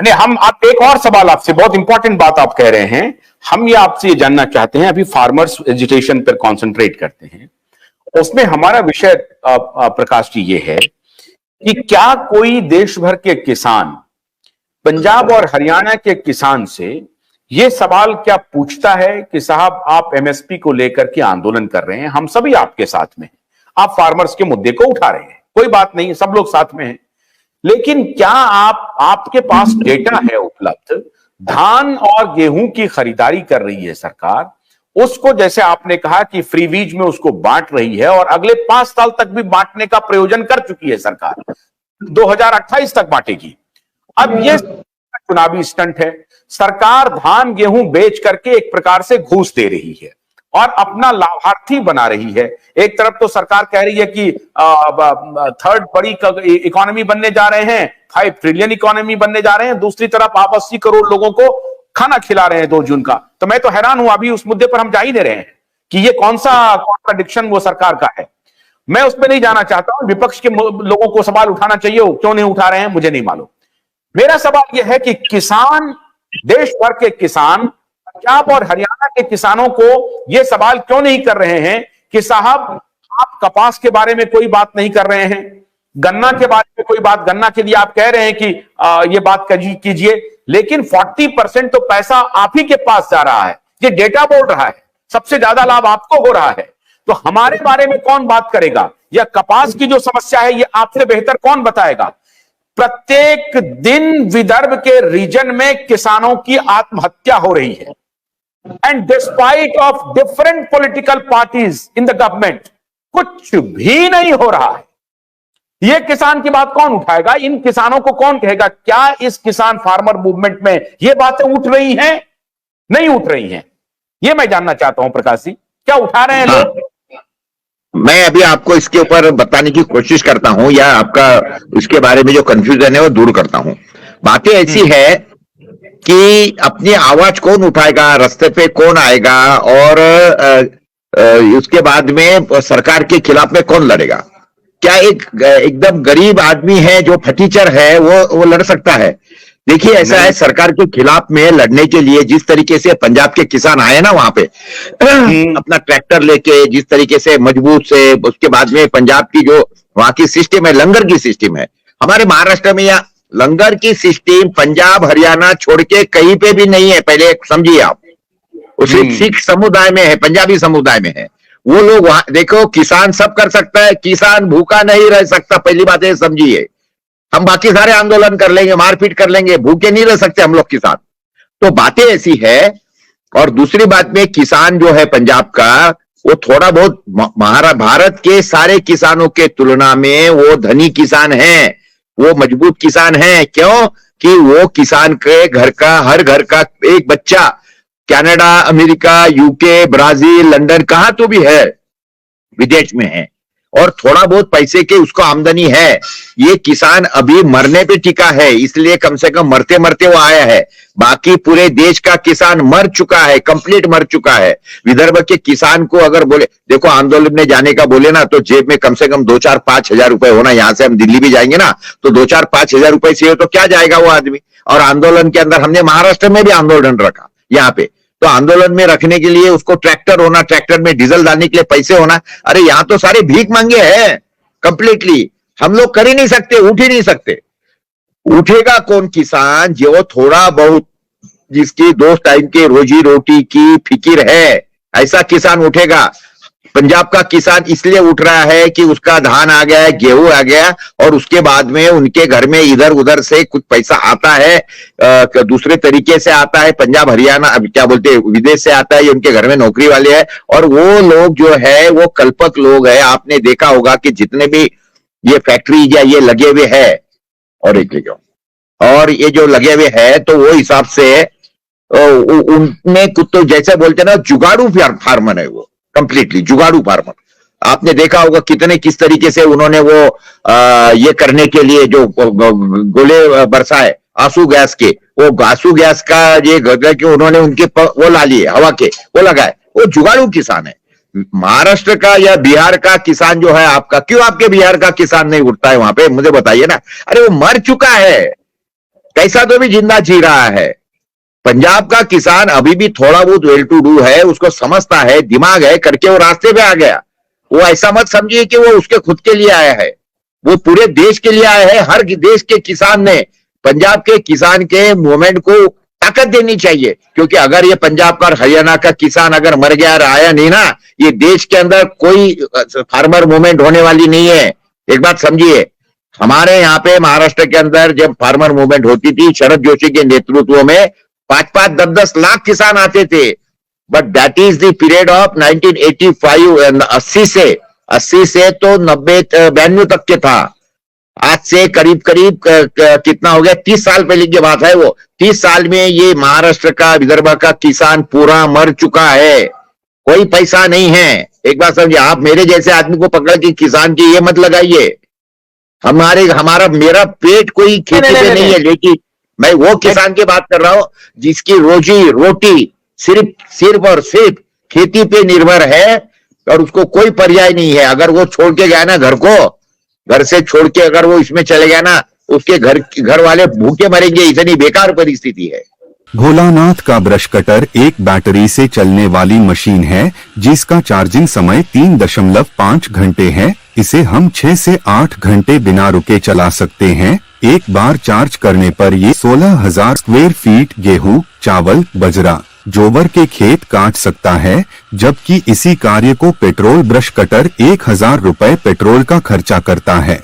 नहीं, हम आप एक और सवाल आपसे, बहुत इंपॉर्टेंट बात आप कह रहे हैं, हम ये आपसे ये जानना चाहते हैं, अभी फार्मर्स एजुटेशन पर कॉन्सेंट्रेट करते हैं, उसमें हमारा विषय प्रकाश जी ये है कि क्या कोई देश भर के किसान पंजाब और हरियाणा के किसान से ये सवाल क्या पूछता है कि साहब आप एमएसपी को लेकर के आंदोलन कर रहे हैं, हम सभी आपके साथ में हैं, आप फार्मर्स के मुद्दे को उठा रहे हैं, कोई बात नहीं, सब लोग साथ में हैं, लेकिन क्या आपके पास डेटा है उपलब्ध, धान और गेहूं की खरीदारी कर रही है सरकार, उसको जैसे आपने कहा कि फ्री बीज में उसको बांट रही है और अगले 5 साल तक भी बांटने का प्रयोजन कर चुकी है सरकार, 2028 तक बांटेगी। अब ये चुनावी स्टंट है, सरकार धान गेहूं बेच करके एक प्रकार से घूस दे रही है और अपना लाभार्थी बना रही है। एक तरफ तो सरकार कह रही है कि थर्ड बड़ी इकोनॉमी बनने जा रहे हैं, 5 ट्रिलियन इकोनॉमी बनने जा रहे हैं, दूसरी तरफ आप 80 करोड़ लोगों को खाना खिला रहे हैं 2 जून का। तो मैं तो हैरान हूं, अभी उस मुद्दे पर हम जा ही नहीं रहे हैं कि ये कौन सा कॉन्ट्राडिक्शन वो सरकार का है। मैं उसमें नहीं जाना चाहता हूं, विपक्ष के लोगों को सवाल उठाना चाहिए, वो क्यों नहीं उठा रहे हैं मुझे नहीं मालूम। मेरा सवाल यह है कि किसान, देश भर के किसान, पंजाब और हरियाणा के किसानों को यह सवाल क्यों नहीं कर रहे हैं कि साहब आप कपास के बारे में कोई बात नहीं कर रहे हैं, गन्ना के बारे में कोई बात, गन्ना के लिए आप कह रहे हैं कि ये बात कीजिए, लेकिन 40% तो पैसा आप ही के पास जा रहा है, ये डेटा बोल रहा है, सबसे ज्यादा लाभ आपको हो रहा है, तो हमारे बारे में कौन बात करेगा? या कपास की जो समस्या है ये आपसे बेहतर कौन बताएगा? प्रत्येक दिन विदर्भ के रीजन में किसानों की आत्महत्या हो रही है, and despite of different political parties in the government कुछ भी नहीं हो रहा है। ये किसान की बात कौन उठाएगा? इन किसानों को कौन कहेगा? क्या इस किसान फार्मर मूवमेंट में ये बातें उठ रही हैं? नहीं उठ रही हैं। ये मैं जानना चाहता हूं प्रकाश जी, क्या उठा रहे हैं लोग? मैं अभी आपको इसके ऊपर बताने की कोशिश करता हूं, या आपका इसके बारे में जो कंफ्यूजन है वो दूर करता हूं। बातें ऐसी है कि अपनी आवाज कौन उठाएगा, रास्ते पे कौन आएगा, और उसके बाद में सरकार के खिलाफ में कौन लड़ेगा। क्या एक एकदम गरीब आदमी है जो फटीचर है वो लड़ सकता है? देखिए ऐसा है, सरकार के खिलाफ में लड़ने के लिए जिस तरीके से पंजाब के किसान आए ना वहां पे अपना ट्रैक्टर लेके, जिस तरीके से मजबूत से, उसके बाद में पंजाब की जो वहां की सिस्टम है, लंगर की सिस्टम है, हमारे महाराष्ट्र में या लंगर की सिस्टम पंजाब हरियाणा छोड़ के कहीं पे भी नहीं है। पहले समझिए आप, सिर्फ सिख समुदाय में है, पंजाबी समुदाय में है। वो लोग वहां देखो, किसान सब कर सकता है, किसान भूखा नहीं रह सकता, पहली बात है समझिए। हम बाकी सारे आंदोलन कर लेंगे, मारपीट कर लेंगे, भूखे नहीं रह सकते हम लोग किसान। तो बातें ऐसी है। और दूसरी बात में किसान जो है पंजाब का, वो थोड़ा बहुत भारत के सारे किसानों के तुलना में वो धनी किसान है, वो मजबूत किसान है। क्यों? कि वो किसान के घर का, हर घर का एक बच्चा Canada, America, UK, Brazil, London, कहां तो भी है, विदेश में है, और थोड़ा बहुत पैसे के उसको आमदनी है। ये किसान अभी मरने पे टिका है, इसलिए कम से कम मरते मरते वो आया है। बाकी पूरे देश का किसान मर चुका है, कंप्लीट मर चुका है। विदर्भ के किसान को अगर बोले, देखो आंदोलन में जाने का बोले ना, तो जेब में कम से कम 2-4-5 हजार रुपए होना। यहां से हम दिल्ली भी जाएंगे ना, तो 2-4-5 हजार रुपए से तो क्या जाएगा वो आदमी। और आंदोलन के अंदर हमने महाराष्ट्र में भी आंदोलन रखा यहाँ पे, तो आंदोलन में रखने के लिए उसको ट्रैक्टर होना, ट्रैक्टर में डीजल डालने के लिए पैसे होना। अरे यहां तो सारे भीख मांगे हैं कंप्लीटली। हम लोग कर ही नहीं सकते, उठ ही नहीं सकते। उठेगा कौन किसान? जो थोड़ा बहुत, जिसकी 2 टाइम के रोजी रोटी की फिक्र है, ऐसा किसान उठेगा। पंजाब का किसान इसलिए उठ रहा है कि उसका धान आ गया है, गेहूं आ गया, और उसके बाद में उनके घर में इधर उधर से कुछ पैसा आता है, दूसरे तरीके से आता है, पंजाब हरियाणा क्या बोलते हैं, विदेश से आता है, ये उनके घर में नौकरी वाले हैं। और वो लोग जो है वो कल्पक लोग है। आपने देखा होगा कि जितने भी ये फैक्ट्री या ये लगे हुए है, और ये जो लगे हुए है, तो वो हिसाब से उनमें कुछ तो जैसे बोलते ना, जुगाड़ू फार्मर है वो, कंप्लीटली जुगाड़ू फार्मर। आपने देखा होगा किस तरीके से उन्होंने वो ये करने के लिए जो गोले बरसाए आंसू गैस के, वो आंसू गैस का ये कि उन्होंने उनके वो ला लिए हवा के, वो लगाए। वो जुगाड़ू किसान है। महाराष्ट्र का या बिहार का किसान जो है आपका, क्यों आपके बिहार का किसान नहीं उठता है वहां पे? मुझे बताइए ना। अरे वो मर चुका है, कैसा तो भी जिंदा जी रहा है। पंजाब का किसान अभी भी थोड़ा बहुत वेल टू डू है, उसको समझता है, दिमाग है करके वो रास्ते पे आ गया। वो ऐसा मत समझिए कि वो उसके खुद के लिए आया है, वो पूरे देश के लिए आया है। हर देश के किसान ने पंजाब के किसान के मूवमेंट को ताकत देनी चाहिए, क्योंकि अगर ये पंजाब का और हरियाणा का किसान अगर मर गया और आया नहीं ना, ये देश के अंदर कोई फार्मर मूवमेंट होने वाली नहीं है। एक बात समझिए, हमारे यहाँ पे महाराष्ट्र के अंदर जब फार्मर मूवमेंट होती थी शरद जोशी के नेतृत्व में 5-5, 10-10 लाख किसान आते थे। But that is the period of 1985, 80 से तो 92 तक के था। आज से करीब करीब कितना हो गया, 30 साल पहले की बात है। वो 30 साल में ये महाराष्ट्र का, विदर्भ का किसान पूरा मर चुका है, कोई पैसा नहीं है। एक बात समझिए, आप मेरे जैसे आदमी को पकड़ के किसान की ये मत लगाइए। मेरा पेट कोई खेती पे नहीं है, लेकिन मैं वो किसान की बात कर रहा हूं जिसकी रोजी रोटी सिर्फ और सिर्फ खेती पे निर्भर है और उसको कोई पर्याय नहीं है। अगर वो छोड़ के गया ना घर से छोड़ के अगर वो इसमें चले गया ना, उसके घर वाले भूखे मरेंगे, इतनी बेकार परिस्थिति है। भोलानाथ का ब्रश कटर एक बैटरी से चलने वाली मशीन है जिसका चार्जिंग समय 3.5 घंटे है। इसे हम 6 से 8 घंटे बिना रुके चला सकते हैं। एक बार चार्ज करने पर ये 16,000 स्क्वायर फीट गेहूं, चावल, बजरा, जोबर के खेत काट सकता है, जबकि इसी कार्य को पेट्रोल ब्रश कटर 1,000 रुपए पेट्रोल का खर्चा करता है।